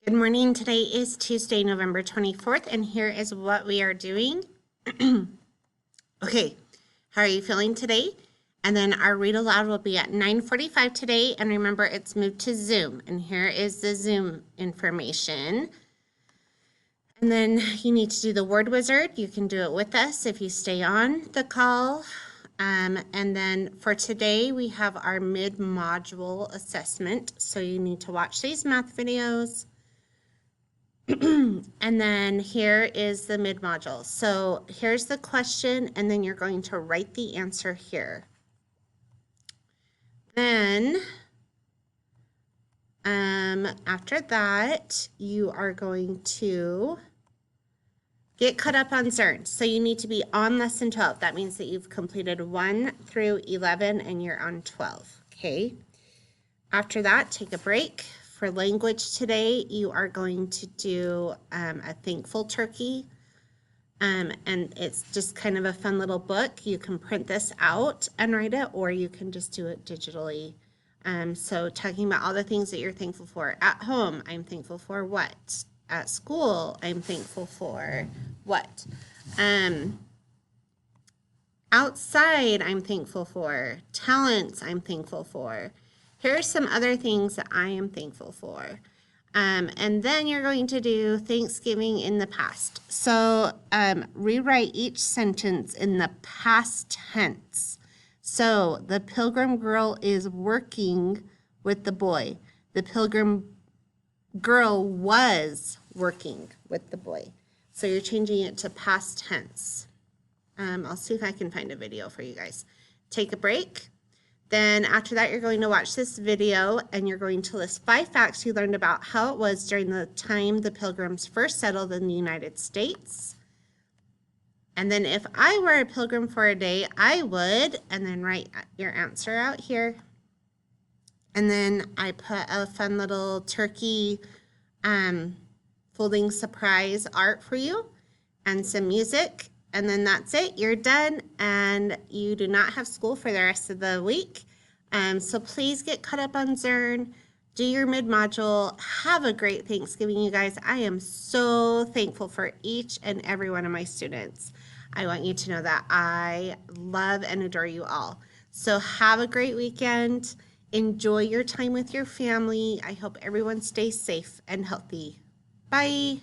Good morning. Today is Tuesday, November 24th, and here is what we are doing. Okay, how are you feeling today? And then our read aloud will be at 9:45 today, and remember it's moved to Zoom, and here is the Zoom information. And then you need to do the word wizard. You can do it with us if you stay on the call. And then for today, we have our mid-module assessment. So you need to watch these math videos. And then here is the mid-module. So here's the question, and then you're going to write the answer here. Then after that, you are going to get caught up on CERN. So you need to be on lesson 12. That means that you've completed 1 through 11 and you're on 12, okay? After that, take a break. For language today, you are going to do a thankful turkey. And it's just kind of a fun little book. You can print this out and write it, or you can just do it digitally. So talking about all the things that you're thankful for. At home, I'm thankful for what? At school, I'm thankful for what? Outside, I'm thankful for. Talents, I'm thankful for. Here are some other things that I am thankful for. And then you're going to do Thanksgiving in the past. So rewrite each sentence in the past tense. So the pilgrim girl is working with the boy. The pilgrim girl was working with the boy. So you're changing it to past tense. I'll see if I can find a video for you guys. Take a break. Then after that, you're going to watch this video and you're going to list 5 facts you learned about how it was during the time the Pilgrims first settled in the United States. And then if I were a pilgrim for a day, I would, and then write your answer out here. And then I put a fun little turkey folding surprise art for you and some music. And then that's it. You're done, and you do not have school for the rest of the week. So please get caught up on CERN. Do your mid-module. Have a great Thanksgiving, you guys. I am so thankful for each and every one of my students. I want you to know that I love and adore you all. So have a great weekend. Enjoy your time with your family. I hope everyone stays safe and healthy. Bye.